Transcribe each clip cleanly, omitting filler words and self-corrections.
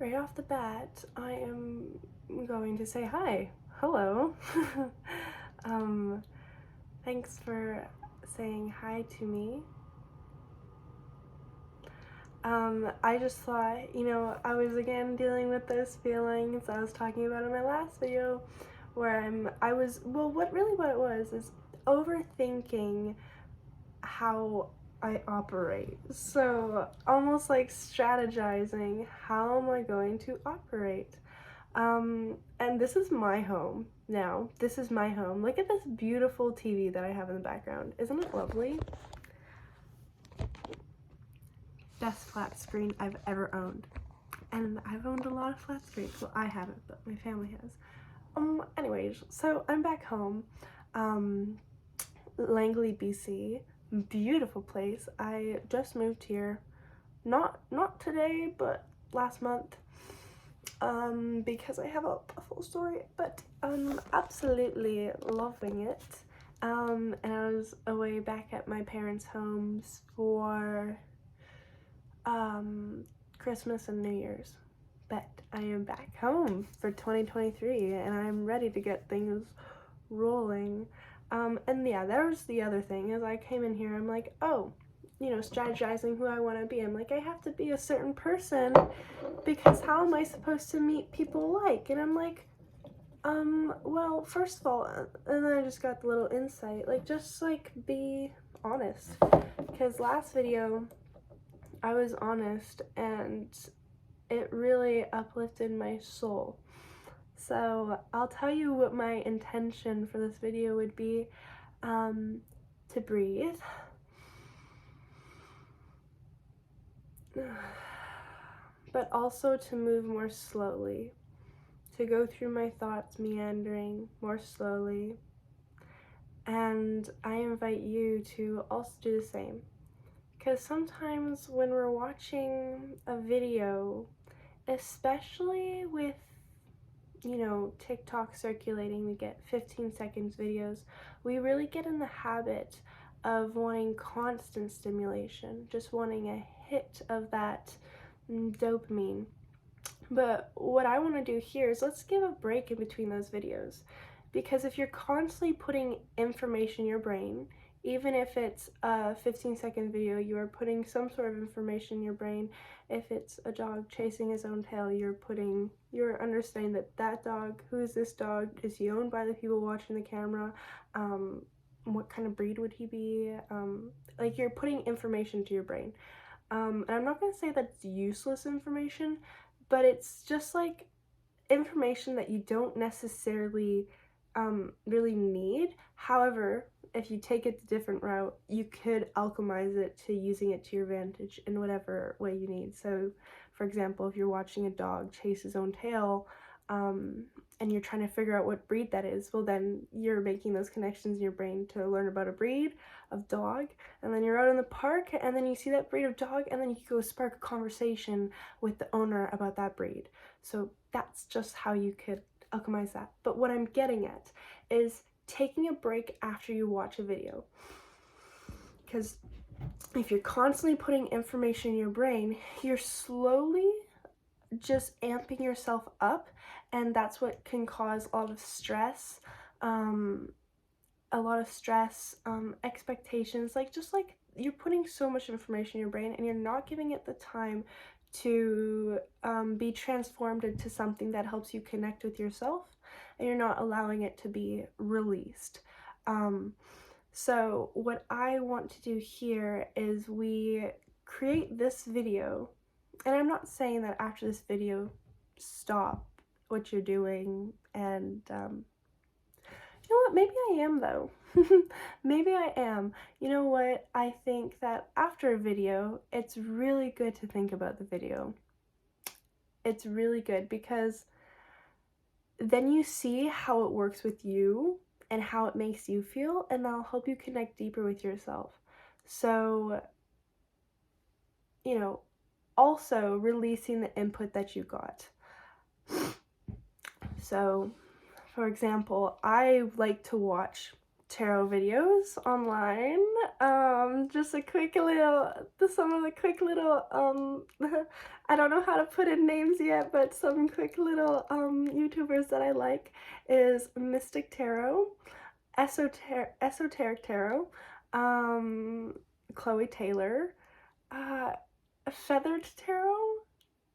right off the bat, I am going to say hi. Hello. um, Thanks for saying hi to me. I just thought, I was again dealing with those feelings I was talking about in my last video, where what it was is overthinking how I operate. So almost like strategizing, how am I going to operate? And this is my home now. This is my home. Look at this beautiful TV that I have in the background. Isn't it lovely? Best flat screen I've ever owned. And I've owned a lot of flat screens. Well, I haven't, but my family has. Anyways, so I'm back home. Langley, BC. Beautiful place. I just moved here. Not today, but last month. Because I have a full story, but I'm absolutely loving it. And I was away back at my parents' homes for Christmas and New Year's, but I am back home for 2023 and I'm ready to get things rolling. And yeah, that was the other thing, is I came in here, I'm like, oh, strategizing who I want to be. I'm like, I have to be a certain person because how am I supposed to meet people like? And I'm like, well, first of all, and then I just got the little insight, like, just, like, be honest. Because last video, I was honest, and it really uplifted my soul. So I'll tell you what my intention for this video would be, to breathe. But also to move more slowly, to go through my thoughts meandering more slowly. And I invite you to also do the same. Because sometimes when we're watching a video, especially with, TikTok circulating, we get 15 seconds videos, we really get in the habit of wanting constant stimulation, just wanting a hit of that dopamine. But what I want to do here is let's give a break in between those videos, because if you're constantly putting information in your brain, even if it's a 15-second video, you are putting some sort of information in your brain. If it's a dog chasing his own tail, you're understanding that dog, who is this dog? Is he owned by the people watching the camera? What kind of breed would he be? Like, you're putting information to your brain. And I'm not going to say that's useless information, but it's just like information that you don't necessarily really need. However, if you take it the different route, you could alchemize it to using it to your advantage in whatever way you need. So, for example, if you're watching a dog chase his own tail, and you're trying to figure out what breed that is, well, then you're making those connections in your brain to learn about a breed of dog, and then you're out in the park, and then you see that breed of dog, and then you go spark a conversation with the owner about that breed. So that's just how you could alchemize that. But what I'm getting at is taking a break after you watch a video. Because if you're constantly putting information in your brain, you're slowly just amping yourself up, and that's what can cause a lot of stress, expectations, just like you're putting so much information in your brain and you're not giving it the time to be transformed into something that helps you connect with yourself, and you're not allowing it to be released. So what I want to do here is we create this video, and I'm not saying that after this video stop what you're doing, and you know what, maybe I am though. Maybe I am. You know what, I think that after a video, it's really good to think about the video. It's really good because then you see how it works with you and how it makes you feel, and that'll help you connect deeper with yourself. So, also releasing the input that you got. So, for example, I like to watch tarot videos online. Just a quick little, some of the quick little, I don't know how to put in names yet, but some quick little YouTubers that I like is Mystic Tarot, Esoteric Tarot, Chloe Taylor, uh, Feathered Tarot,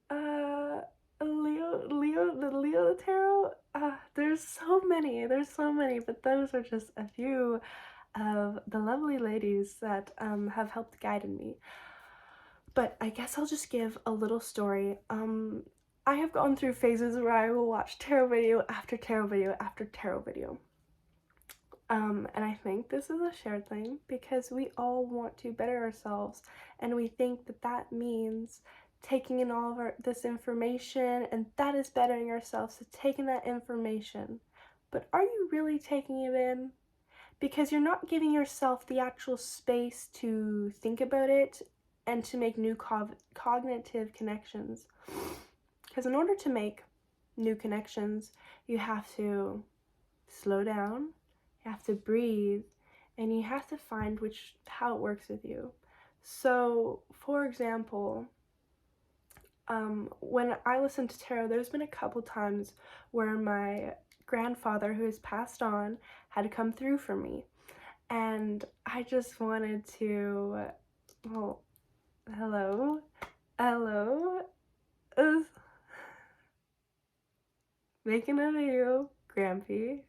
uh, the Leo Tarot. There's so many, but those are just a few of the lovely ladies that have helped guide me. But I guess I'll just give a little story. I have gone through phases where I will watch tarot video after tarot video after tarot video. And I think this is a shared thing because we all want to better ourselves, and we think that that means taking in all of this information, and that is bettering ourselves, so taking that information. But are you really taking it in? Because you're not giving yourself the actual space to think about it and to make new cognitive connections. Because in order to make new connections, you have to slow down, you have to breathe, and you have to find how it works with you. So, for example, when I listen to tarot, there's been a couple times where my grandfather, who has passed on, had come through for me, and I just wanted to, well, hello, making a video, Grampy.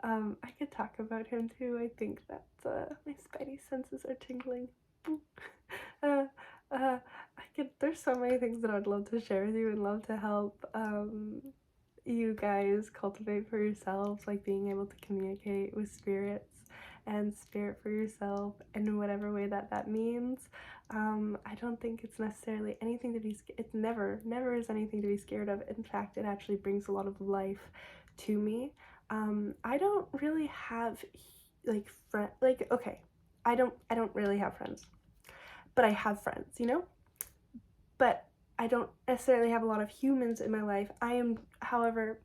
I could talk about him too. I think that my spidey senses are tingling. There's so many things that I'd love to share with you and love to help you guys cultivate for yourselves, like being able to communicate with spirits and spirit for yourself in whatever way that means. I don't think it's necessarily anything to be it never is anything to be scared of. In fact, it actually brings a lot of life to me. I don't really have I don't really have friends, but I have friends, you know? But I don't necessarily have a lot of humans in my life. However,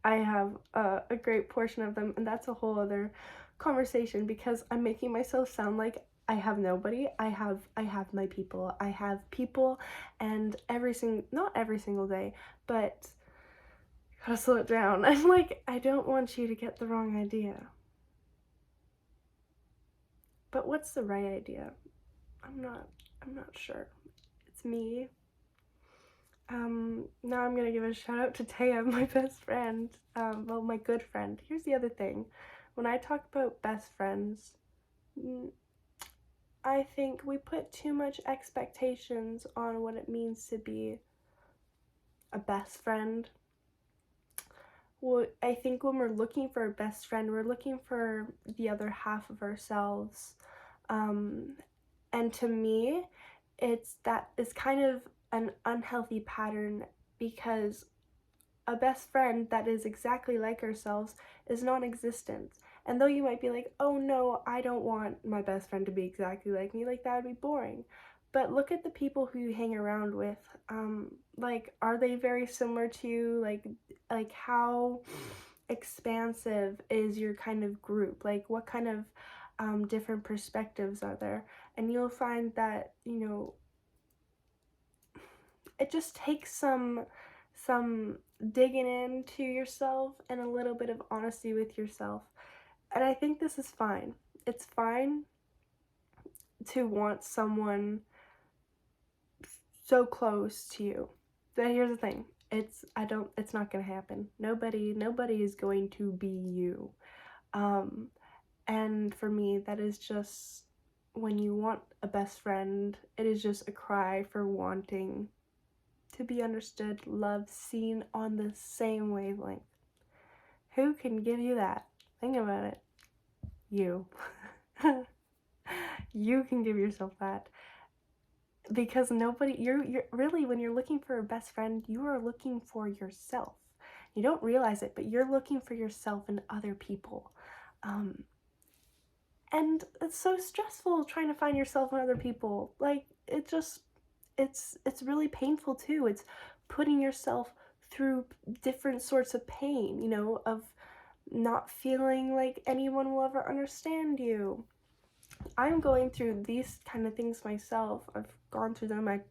I have a great portion of them, and that's a whole other conversation because I'm making myself sound like I have nobody. I have my people. I have people, and not every single day, but gotta slow it down. I'm like, I don't want you to get the wrong idea. But what's the right idea? I'm not sure. It's me. Now I'm gonna give a shout out to Taya, my best friend. Well, my good friend. Here's the other thing. When I talk about best friends, I think we put too much expectations on what it means to be a best friend. Well, I think when we're looking for a best friend, we're looking for the other half of ourselves. And to me, it's kind of an unhealthy pattern because a best friend that is exactly like ourselves is non-existent. And though you might be like, oh no, I don't want my best friend to be exactly like me, like that would be boring. But look at the people who you hang around with. Like, are they very similar to you? Like how expansive is your kind of group? Like, what kind of different perspectives are there? And you'll find that, you know, it just takes some digging into yourself and a little bit of honesty with yourself. And I think this is fine. It's fine to want someone so close to you. But here's the thing. It's not gonna happen. Nobody is going to be you. And for me, that is just, when you want a best friend, it is just a cry for wanting to be understood, loved, seen on the same wavelength. Who can give you that? Think about it. You. You can give yourself that. Because you're really, when you're looking for a best friend, you are looking for yourself. You don't realize it, but you're looking for yourself in other people. And it's so stressful trying to find yourself in other people. Like, it's really painful too. It's putting yourself through different sorts of pain, you know, of not feeling like anyone will ever understand you. I'm going through these kind of things myself. I've gone through them. I'm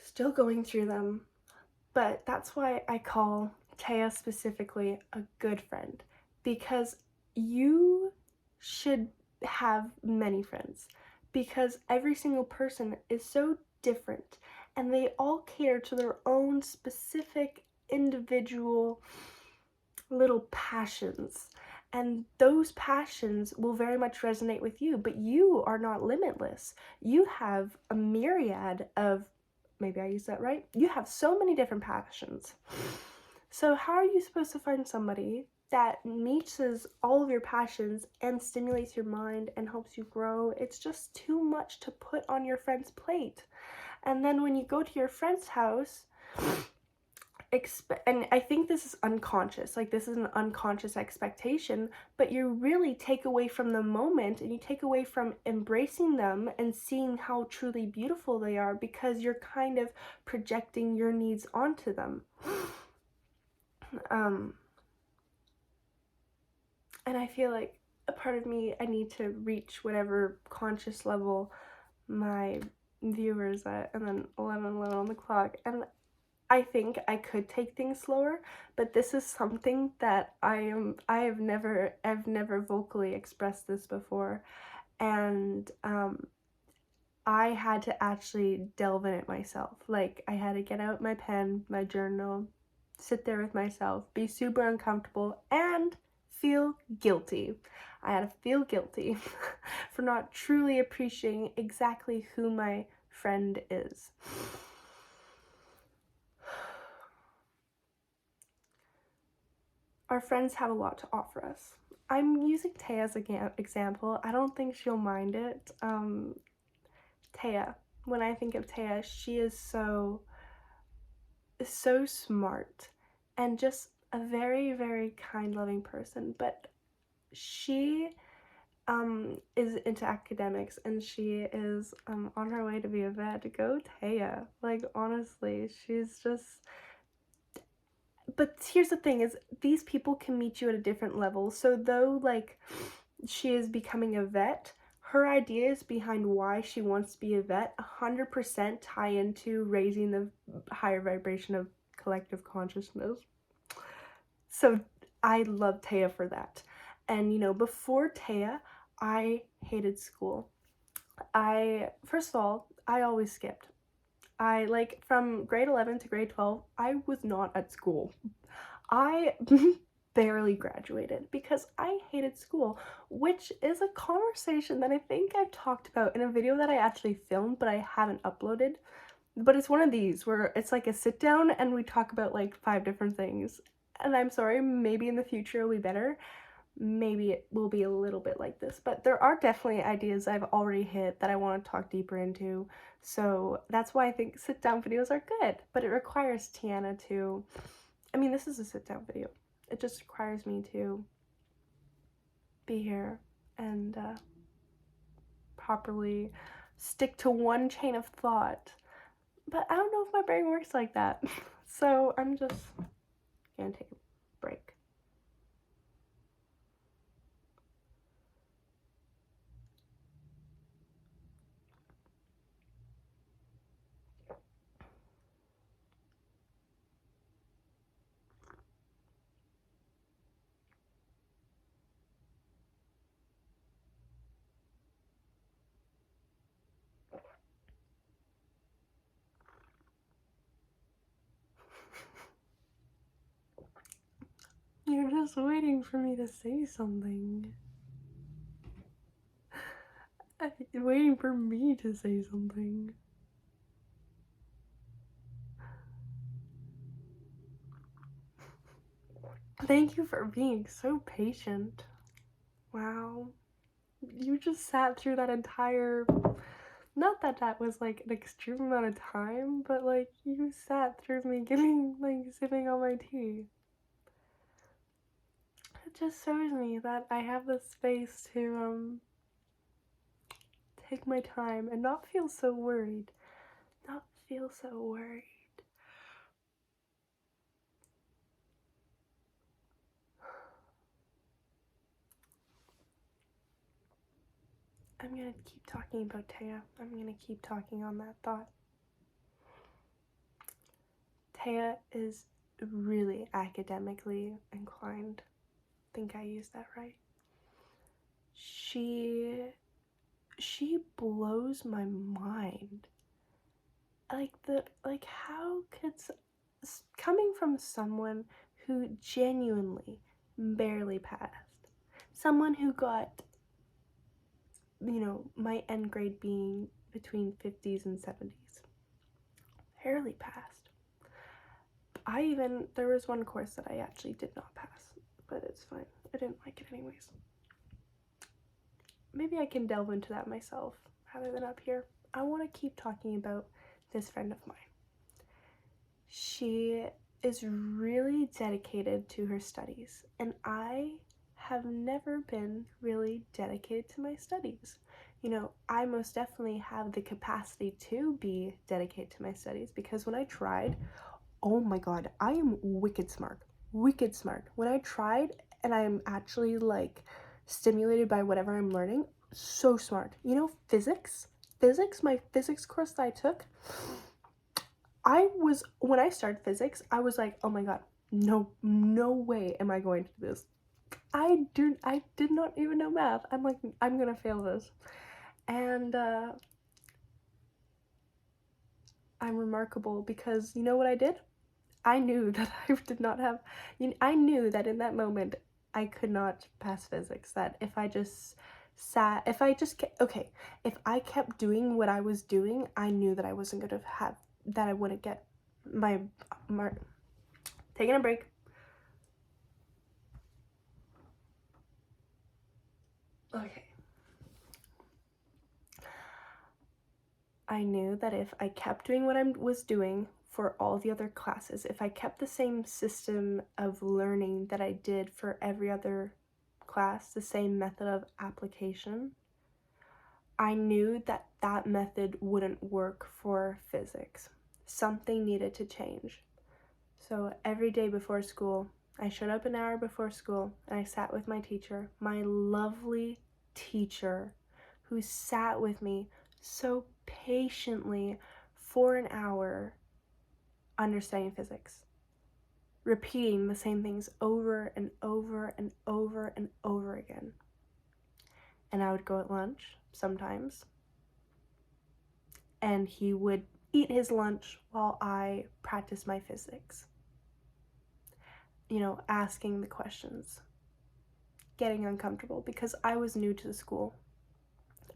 still going through them. But that's why I call Taya specifically a good friend, because you should have many friends, because every single person is so different and they all cater to their own specific individual little passions. And those passions will very much resonate with you, but you are not limitless. You have a myriad of, maybe I use that right? You have so many different passions. So, how are you supposed to find somebody that meets all of your passions and stimulates your mind and helps you grow? It's just too much to put on your friend's plate. And then when you go to your friend's house, and I think this is unconscious, like this is an unconscious expectation, but you really take away from the moment and you take away from embracing them and seeing how truly beautiful they are, because you're kind of projecting your needs onto them. And I feel like a part of me, I need to reach whatever conscious level my viewers at, and then 11 on the clock, and I think I could take things slower, but this is something that I've never vocally expressed this before, and I had to actually delve in it myself. Like, I had to get out my pen, my journal, sit there with myself, be super uncomfortable, and feel guilty. I had to feel guilty for not truly appreciating exactly who my friend is. Our friends have a lot to offer us. I'm using Taya as an example. I don't think she'll mind it. Taya, when I think of Taya, she is so smart and just a very, very kind, loving person. But she is into academics, and she is on her way to be a vet. Go Taya. Like, honestly, she's just. But here's the thing, is these people can meet you at a different level. So though, like, she is becoming a vet, her ideas behind why she wants to be a vet 100% tie into raising the higher vibration of collective consciousness. So I love Taya for that. And, you know, before Taya, I hated school. First of all, I always skipped. From grade 11 to grade 12, I was not at school. I barely graduated because I hated school, which is a conversation that I think I've talked about in a video that I actually filmed, but I haven't uploaded. But it's one of these where it's like a sit down and we talk about like 5 different things. And I'm sorry, maybe in the future it'll be better. Maybe it will be a little bit like this, but there are definitely ideas I've already hit that I want to talk deeper into. So that's why I think sit down videos are good, but it requires Tiana to, I mean, this is a sit down video. It just requires me to be here and properly stick to one chain of thought. But I don't know if my brain works like that. So I'm just gonna take a break. You're just waiting for me to say something. Waiting for me to say something. Thank you for being so patient. Wow. You just sat through that entire. Not that that was like an extreme amount of time, but like you sat through me sipping on my tea. It just shows me that I have the space to take my time and not feel so worried. Not feel so worried. I'm gonna keep talking about Taya. I'm gonna keep talking on that thought. Taya is really academically inclined. I think I used that right. She blows my mind. How could coming from someone who genuinely barely passed, someone who got, my end grade being between 50s and 70s, barely passed. There was one course that I actually did not pass, but it's fine. I didn't like it anyways. Maybe I can delve into that myself rather than up here. I want to keep talking about this friend of mine. She is really dedicated to her studies, and I have never been really dedicated to my studies. I most definitely have the capacity to be dedicated to my studies, because when I tried, oh my god, I am wicked smart. When I tried and I'm actually stimulated by whatever I'm learning, so smart. Physics, my physics course that I took, when I started physics, I was like, oh my god, no way am I going to do this. I did not even know math. I'm like, I'm gonna fail this. And I'm remarkable because you know what I did? I knew that I knew that in that moment I could not pass physics, that if I kept doing what I was doing, I knew that I wasn't going to that I wouldn't get my mark. Taking a break. Okay. I knew that if I kept doing what I was doing for all the other classes, if I kept the same system of learning that I did for every other class, the same method of application, I knew that that method wouldn't work for physics. Something needed to change. So every day before school, I showed up an hour before school and I sat with my teacher, my lovely teacher, who sat with me so patiently for an hour understanding physics, repeating the same things over and over and over and over again. And I would go at lunch sometimes, and he would eat his lunch while I practiced my physics. Asking the questions, getting uncomfortable because I was new to the school.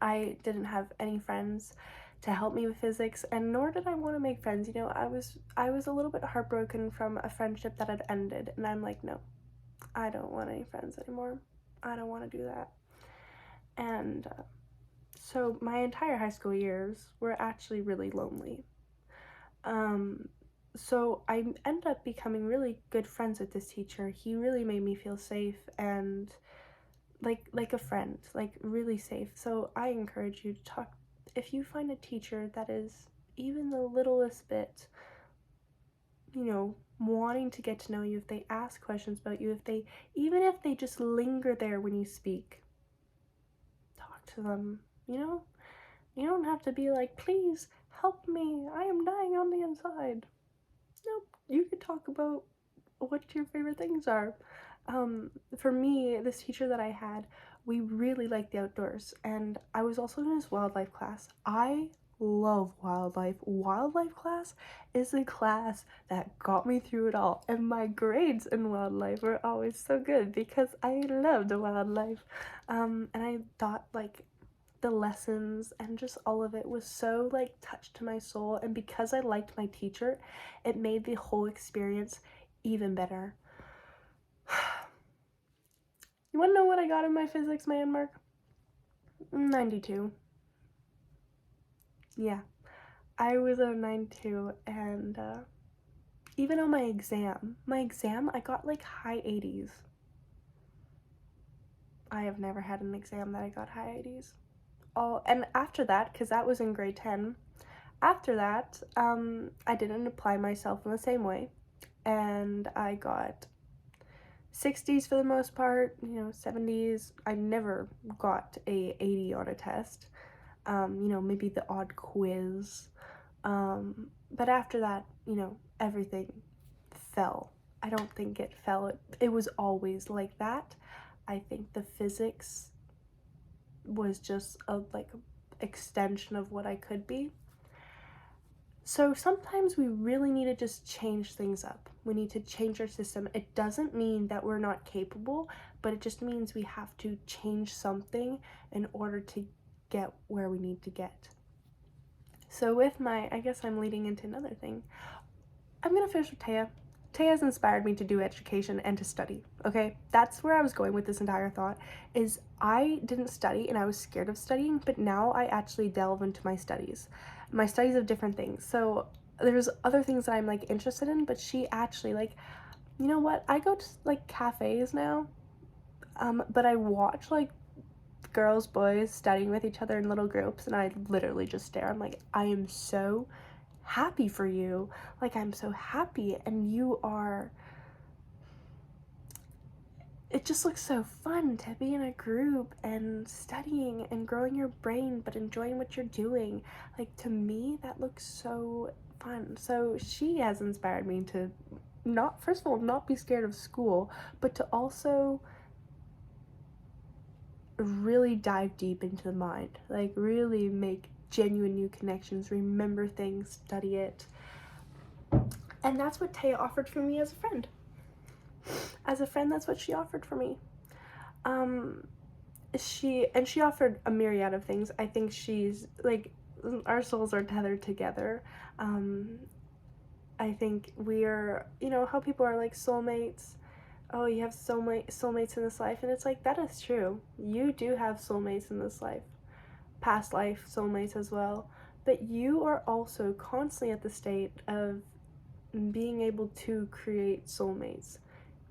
I didn't have any friends to help me with physics, and nor did I want to make friends. I was a little bit heartbroken from a friendship that had ended, and I'm like, no, I don't want any friends anymore. I don't want to do that. And so my entire high school years were actually really lonely. So I ended up becoming really good friends with this teacher. He really made me feel safe and like a friend, really safe. So I encourage you to talk, if you find a teacher that is even the littlest bit, wanting to get to know you, if they ask questions about you, even if they just linger there when you speak, talk to them. You don't have to be like, please help me, I am dying on the inside. Nope, you could talk about what your favorite things are. For me, this teacher that I had, we really liked the outdoors, and I was also in his wildlife class. I love wildlife. Wildlife class is a class that got me through it all, and my grades in wildlife were always so good because I loved wildlife. And I thought the lessons and just all of it was so touched to my soul, and because I liked my teacher, it made the whole experience even better. You want to know what I got in my physics man mark? 92. Yeah, I was a 92, and even on my exam, I got high 80s. I have never had an exam that I got high 80s. And after that, because that was in grade 10, after that, I didn't apply myself in the same way, and I got 60s for the most part, 70s. I never got a 80 on a test. Maybe the odd quiz. But after that, everything fell. I don't think it fell. It was always like that. I think the physics was just a extension of what I could be. So sometimes we really need to just change things up. We need to change our system. It doesn't mean that we're not capable, but it just means we have to change something in order to get where we need to get. So with I guess I'm leading into another thing. I'm gonna finish with Taya. Taya has inspired me to do education and to study, okay? That's where I was going with this entire thought, is I didn't study and I was scared of studying, but now I actually delve into my studies of different things. So there's other things that I'm interested in, but she actually you know what? I go to cafes now, but I watch girls, boys studying with each other in little groups, and I literally just stare. I'm like, I am so happy for you. I'm so happy, and you are. It just looks so fun to be in a group and studying and growing your brain, but enjoying what you're doing. To me, that looks so fun. So she has inspired me to first of all, not be scared of school, but to also really dive deep into the mind, really make genuine new connections, remember things, study it. And that's what Taya offered for me as a friend. As a friend, that's what she offered for me. She offered a myriad of things. I think she's our souls are tethered together. I think we are, how people are soulmates. Oh, you have soulmates in this life, and it's that is true. You do have soulmates in this life, past life soulmates as well, but you are also constantly at the state of being able to create soulmates,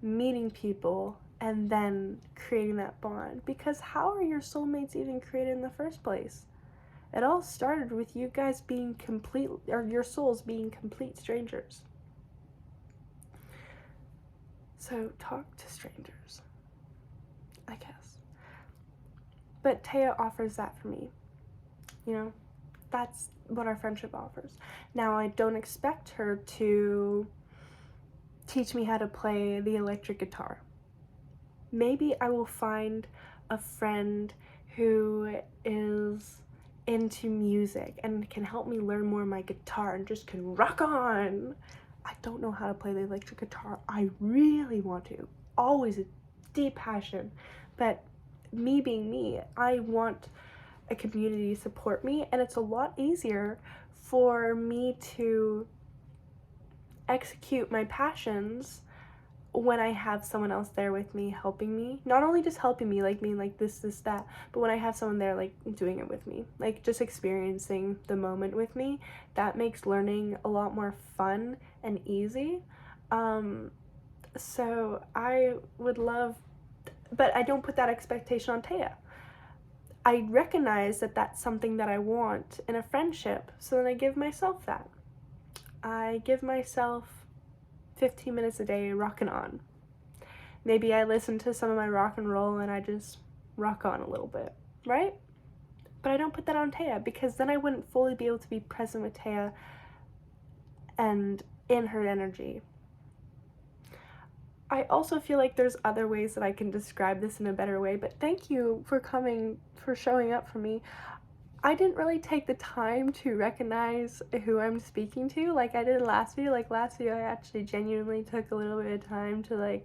meeting people, and then creating that bond. Because how are your soulmates even created in the first place? It all started with you guys being complete, or your souls being complete strangers. So talk to strangers, I guess. But Taya offers that for me. That's what our friendship offers. Now, I don't expect her to teach me how to play the electric guitar. Maybe I will find a friend who is into music and can help me learn more of my guitar and just can rock on. I don't know how to play the electric guitar. I really want to. Always a deep passion. But me being me, I want a community to support me, and it's a lot easier for me to execute my passions when I have someone else there with me, helping me. Not only just helping me, being this, that, but when I have someone there, doing it with me, just experiencing the moment with me. That makes learning a lot more fun and easy. So I would love, but I don't put that expectation on Taya. I recognize that that's something that I want in a friendship, so then I give myself that. I give myself 15 minutes a day rocking on. Maybe I listen to some of my rock and roll and I just rock on a little bit, right? But I don't put that on Taya, because then I wouldn't fully be able to be present with Taya and in her energy. I also feel like there's other ways that I can describe this in a better way, but thank you for showing up for me. I didn't really take the time to recognize who I'm speaking to like I did last video. Last video I actually genuinely took a little bit of time to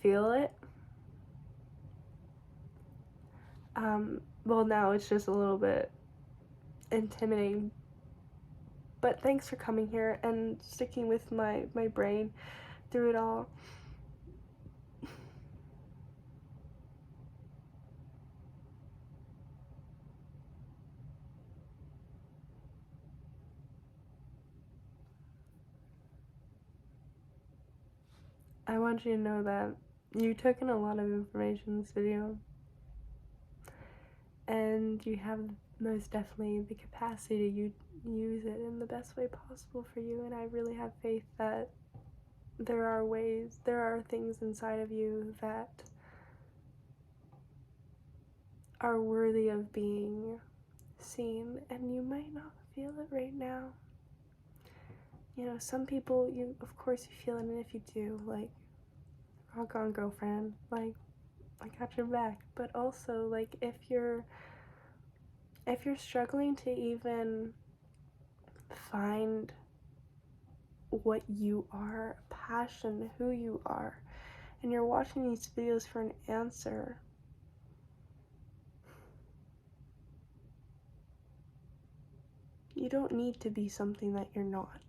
feel it. Well, now it's just a little bit intimidating. But thanks for coming here and sticking with my brain through it all. I want you to know that you took in a lot of information in this video, and you have most definitely the capacity to use it in the best way possible for you, and I really have faith that there are things inside of you that are worthy of being seen, and you might not feel it right now. You know, some people, of course you feel it, and if you do, like, rock on, girlfriend, like, I got your back. But also, like, if you're struggling to even find what you are, passion, who you are, and you're watching these videos for an answer, you don't need to be something that you're not.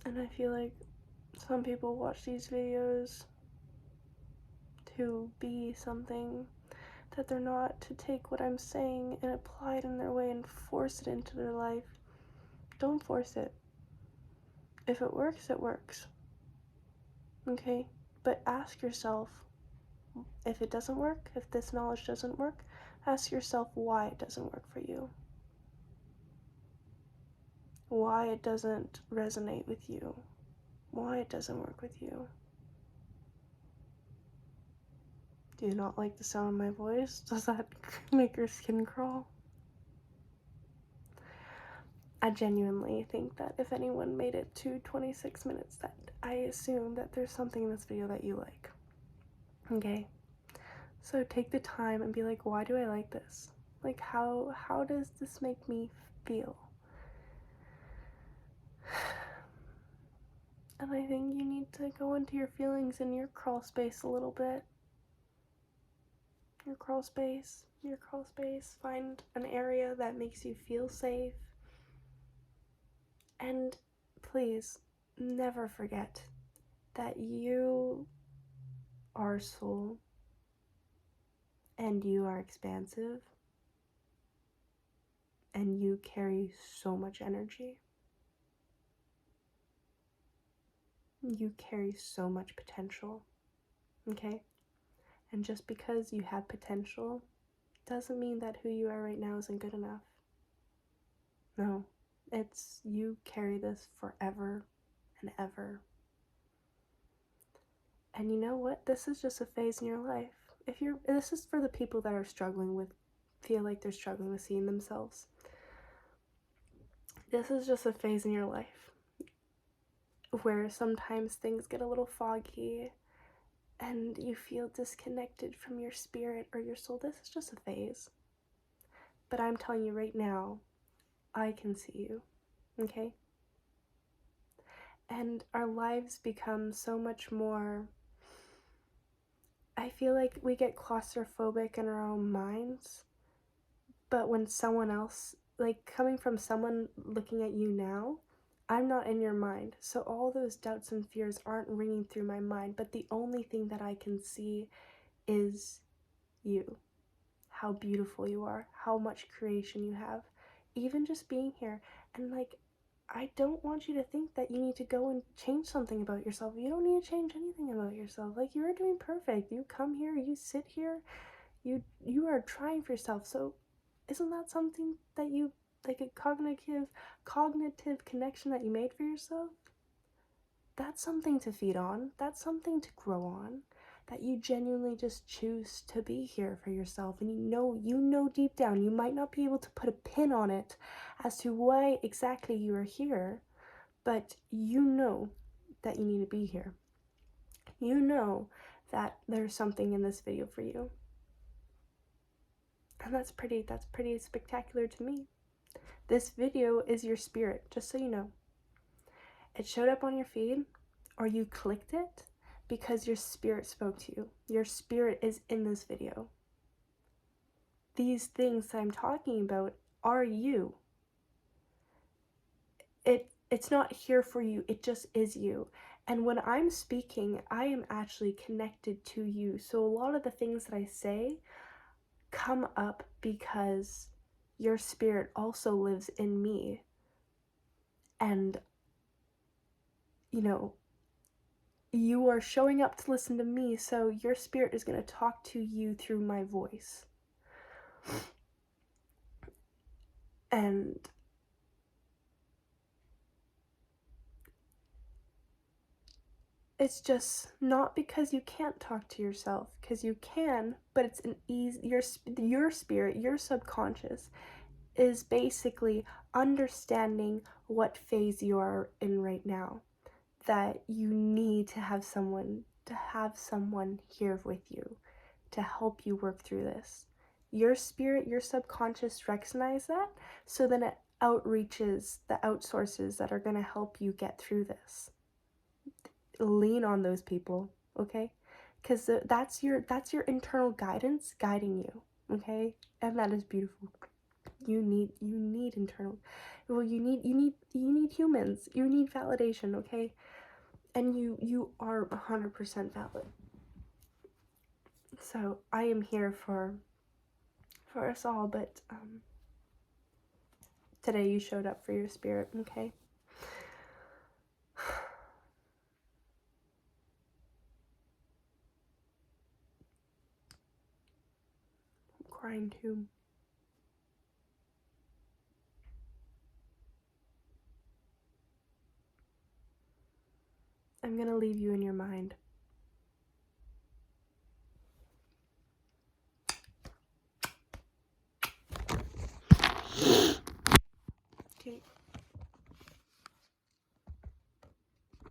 And I feel like some people watch these videos to be something that they're not, to take what I'm saying and apply it in their way and force it into their life. Don't force it. If it works, it works. Okay? But ask yourself, if it doesn't work, if this knowledge doesn't work, ask yourself why it doesn't work for you. Why it doesn't resonate with you. Why it doesn't work with you. Do you not like the sound of my voice? Does that make your skin crawl? I genuinely think that if anyone made it to 26 minutes, that I assume that there's something in this video that you like. Okay? So take the time and be like, why do I like this? Like, how does this make me feel? And I think you need to go into your feelings in your crawl space a little bit. Your crawl space. Find an area that makes you feel safe. And please, never forget that you are soul and you are expansive and you carry so much energy. You carry so much potential, okay? And just because you have potential doesn't mean that who you are right now isn't good enough. No, it's you carry this forever and ever. And you know what? This is just a phase in your life. This is for the people that are feel like they're struggling with seeing themselves. This is just a phase in your life where sometimes things get a little foggy and you feel disconnected from your spirit or your soul. This is just a phase. But I'm telling you right now, I can see you, okay? And our lives become so much more, I feel like we get claustrophobic in our own minds, but when someone else, like coming from someone looking at you now, I'm not in your mind, so all those doubts and fears aren't ringing through my mind, but the only thing that I can see is you. How beautiful you are, how much creation you have, even just being here. And like, I don't want you to think that you need to go and change something about yourself. You don't need to change anything about yourself. Like, you're doing perfect. You come here, you sit here, you are trying for yourself. So isn't that something that you, like, a cognitive connection that you made for yourself? That's something to feed on. That's something to grow on. That you genuinely just choose to be here for yourself, and you know deep down, you might not be able to put a pin on it as to why exactly you are here, but you know that you need to be here. You know that there's something in this video for you. And that's pretty spectacular to me. This video is your spirit, just so you know. It showed up on your feed, or you clicked it, because your spirit spoke to you. Your spirit is in this video. These things that I'm talking about are you. It's not here for you, it just is you. And when I'm speaking, I am actually connected to you. So a lot of the things that I say come up because your spirit also lives in me. And, you know, you are showing up to listen to me, so your spirit is going to talk to you through my voice. And It's just not because you can't talk to yourself, because you can, but it's an easy, your spirit, your subconscious is basically understanding what phase you are in right now, that you need to have someone here with you to help you work through this. Your spirit, your subconscious recognize that, so then it outreaches the outsources that are going to help you get through this. Lean on those people, okay? Because that's your internal guidance guiding you, okay? And that is beautiful. You need internal, well, you need humans, you need validation, okay? And you are 100% valid. So I am here for us all, but today you showed up for your spirit, okay? I'm crying too. I'm gonna leave you in your mind.